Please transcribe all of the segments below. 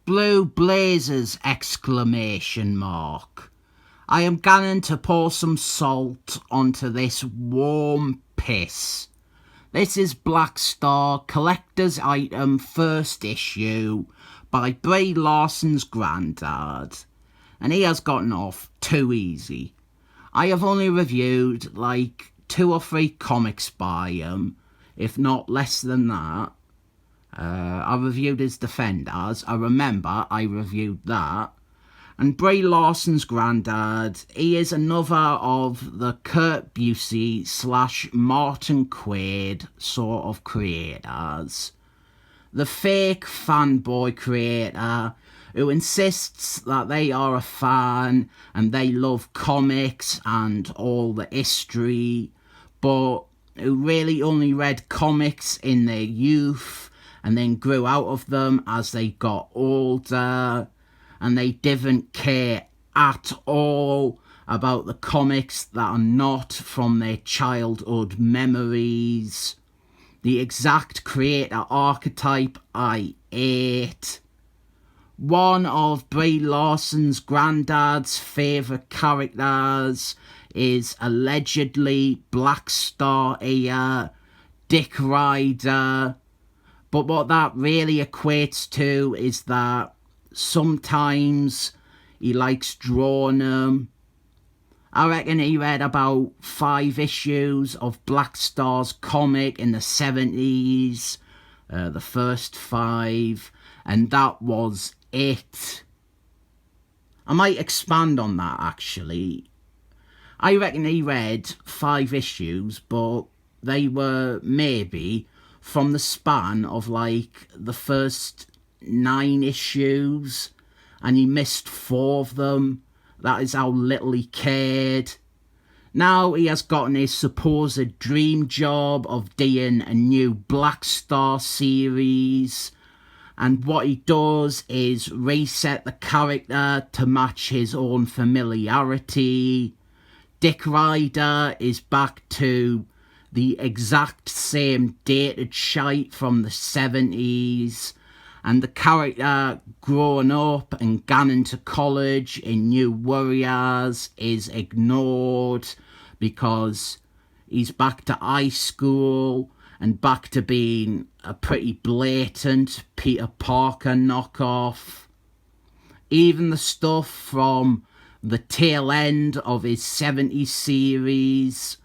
blue blazers! Exclamation mark. I am going to pour some salt onto this warm piss. This is Black Star Collector's Item first issue by Brie Larsen's granddad. And he has gotten off too easy. I have only reviewed like 2 or 3 comics by him, if not less than that. I reviewed his Defenders. I remember I reviewed that. And Brie Larsen's granddad, he is another of the Kurt Busey / Martin Quaid sort of creators. The fake fanboy creator who insists that they are a fan and they love comics and all the history, but who really only read comics in their youth and then grew out of them as they got older. And they didn't care at all about the comics that are not from their childhood memories. The exact creator archetype I hate. One of Brie Larsen's granddad's favourite characters is allegedly Black Star here, Dick Ryder. But what that really equates to is that sometimes he likes drawing them. I reckon he read about 5 issues of Black Star's comic in the 70s, the first 5, and that was it. I might expand on that actually. I reckon he read 5 issues, but they were maybe from the span of like the first 9 issues, and he missed 4 of them. That is how little he cared. Now he has gotten his supposed dream job of doing a new Black Star series, and what he does is reset the character to match his own familiarity. Dick Ryder is back to the exact same dated shite from the 70s, and the character growing up and gone into college in New Warriors is ignored because he's back to high school and back to being a pretty blatant Peter Parker knockoff. Even the stuff from the tail end of his 70s series,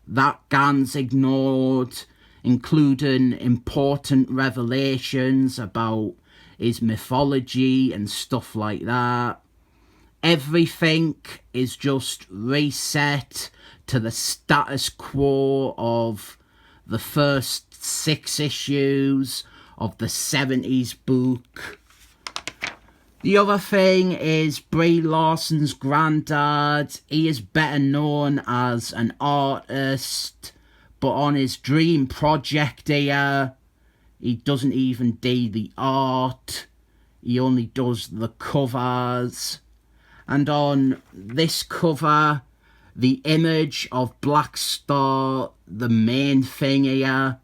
that gan's ignored, including important revelations about his mythology and stuff like that. Everything is just reset to the status quo of the first 6 issues of the 70s book. The other thing is Brie Larsen's granddad. He is better known as an artist, but on his dream project here, he doesn't even do the art. He only does the covers. And on this cover, the image of Black Star, the main thing here,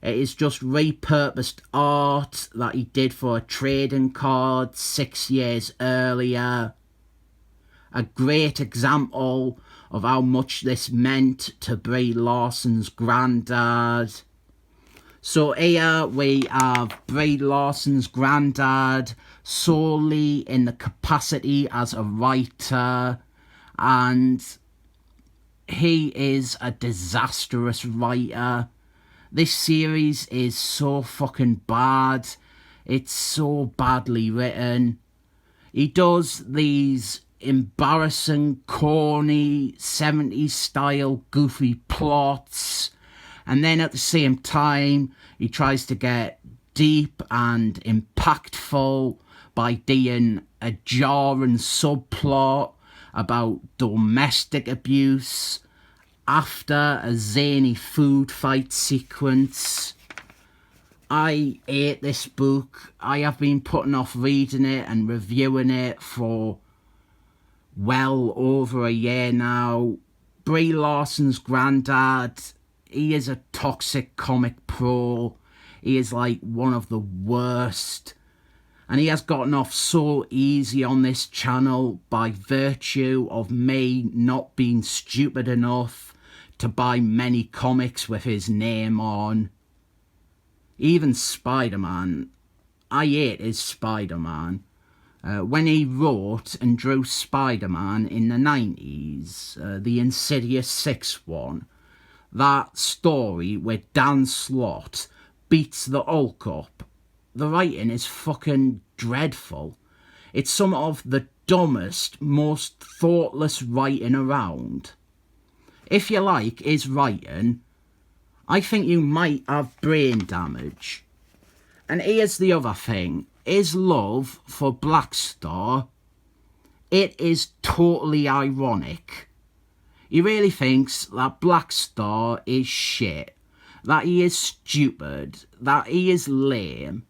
it is just repurposed art that he did for a trading card 6 years earlier. A great example of how much this meant to Brie Larsen's granddad. So here we have Brie Larsen's granddad solely in the capacity as a writer, and he is a disastrous writer. This series is so fucking bad. It's so badly written. He does these embarrassing, corny, 70s style goofy plots, and then at the same time he tries to get deep and impactful by doing a jarring subplot about domestic abuse after a zany food fight sequence. I hate this book. I have been putting off reading it and reviewing it for well over a year now. Brie Larsen's granddad, he is a toxic comic pro. He is like one of the worst. And he has gotten off so easy on this channel by virtue of me not being stupid enough to buy many comics with his name on. Even Spider-Man, I hate his Spider-Man. When he wrote and drew Spider-Man in the 90s, the Insidious 6 one, that story where Dan Slott beats the Hulk up, the writing is fucking dreadful. It's some of the dumbest, most thoughtless writing around. If you like his writing, I think you might have brain damage. And here's the other thing. His love for Black Star, it is totally ironic. He really thinks that Black Star is shit, that he is stupid, that he is lame,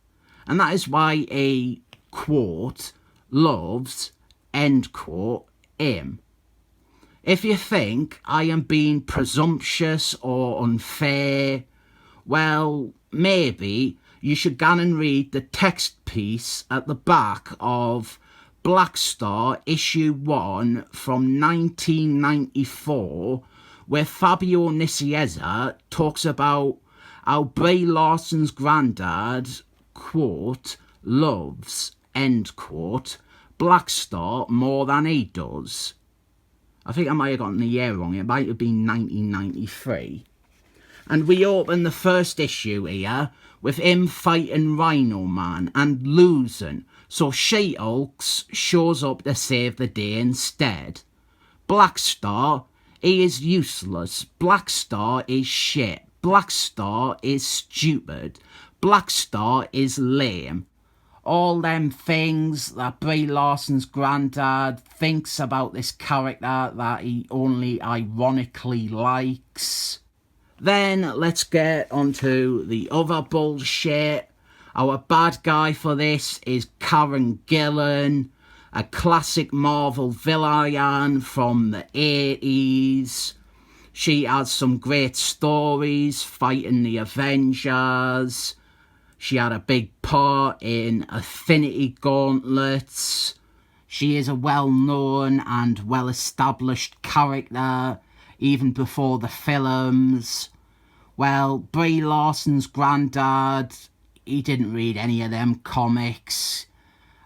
and that is why he, quote, loves, end quote, him. If you think I am being presumptuous or unfair, well, maybe you should go and read the text piece at the back of Black Star issue 1 from 1994, where Fabio Nicieza talks about how Brie Larson's granddad, quote, loves, end quote, Black Star more than he does. I think I might have gotten the year wrong. It might have been 1993. And we open the first issue here with him fighting Rhino Man and losing. So She-Hulk shows up to save the day instead. Black Star, he is useless. Black Star is shit. Black Star is stupid. Black Star is lame. All them things that Brie Larson's granddad thinks about this character that he only ironically likes. Then let's get onto the other bullshit. Our bad guy for this is Karen Gillan, a classic Marvel villain from the 80s. She has some great stories fighting the Avengers. She had a big part in Infinity Gauntlets. She is a well-known and well-established character, even before the films. Well, Brie Larson's granddad, he didn't read any of them comics.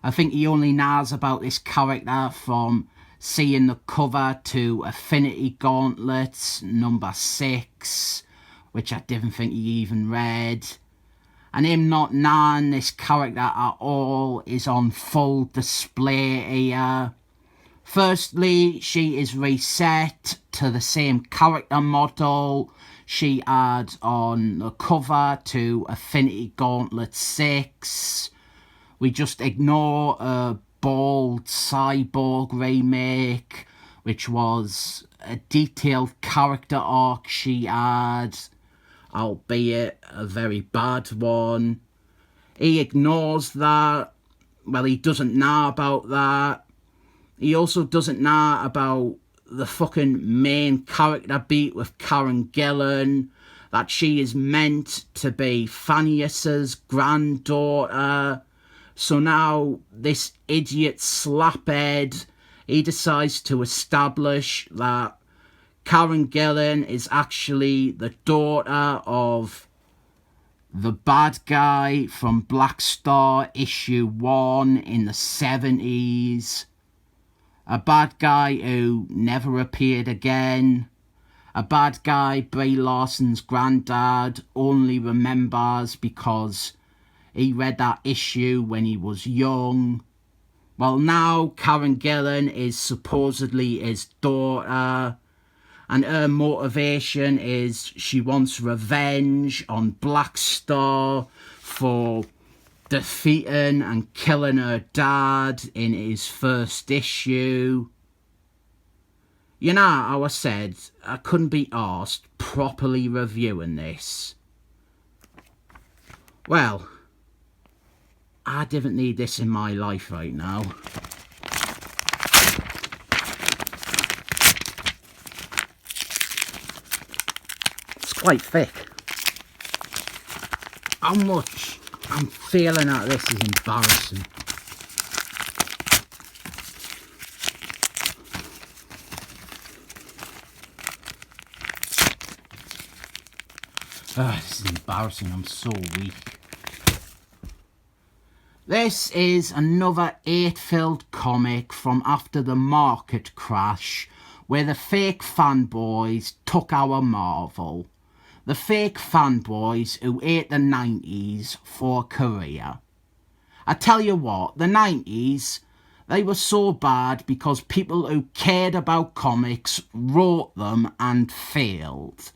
I think he only knows about this character from seeing the cover to Infinity Gauntlets number 6, which I didn't think he even read. And him not knowing this character at all is on full display here. Firstly, she is reset to the same character model she had on the cover to Infinity Gauntlet 6. We just ignore a bald cyborg remake, which was a detailed character arc she had, albeit a very bad one. He ignores that. Well, he doesn't know about that. He also doesn't know about the fucking main character beat with Karen Gillan, that she is meant to be Thanius's granddaughter. So now this idiot slaphead, he decides to establish that Karen Gillan is actually the daughter of the bad guy from Black Star issue 1 in the 70s. A bad guy who never appeared again. A bad guy Brie Larson's granddad only remembers because he read that issue when he was young. Well, now Karen Gillan is supposedly his daughter, and her motivation is she wants revenge on Black Star for defeating and killing her dad in his first issue. You know how I said I couldn't be arsed properly reviewing this? Well, I didn't need this in my life right now. It's quite thick. How much I'm feeling that this is embarrassing. This is embarrassing, I'm so weak. This is another hate-filled comic from after the market crash, where the fake fanboys took our Marvel. The fake fanboys who ate the 90s for a career. I tell you what, the 90s, they were so bad because people who cared about comics wrote them and failed.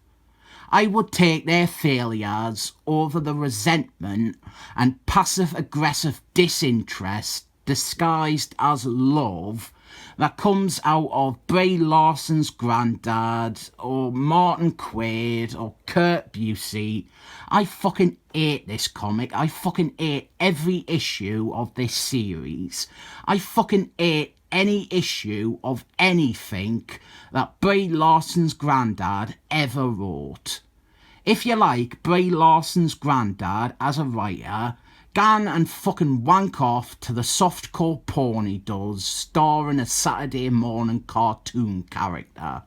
I would take their failures over the resentment and passive-aggressive disinterest disguised as love that comes out of Brie Larson's granddad or Martin Quaid or Kurt Busey. I fucking hate this comic. I fucking hate every issue of this series. I fucking hate any issue of anything that Brie Larson's granddad ever wrote. If you like Brie Larson's granddad as a writer, gan and fucking wank off to the softcore porn he does, starring a Saturday morning cartoon character.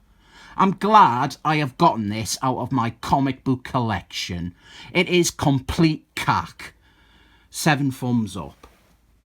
I'm glad I have gotten this out of my comic book collection. It is complete cack. 7 thumbs up.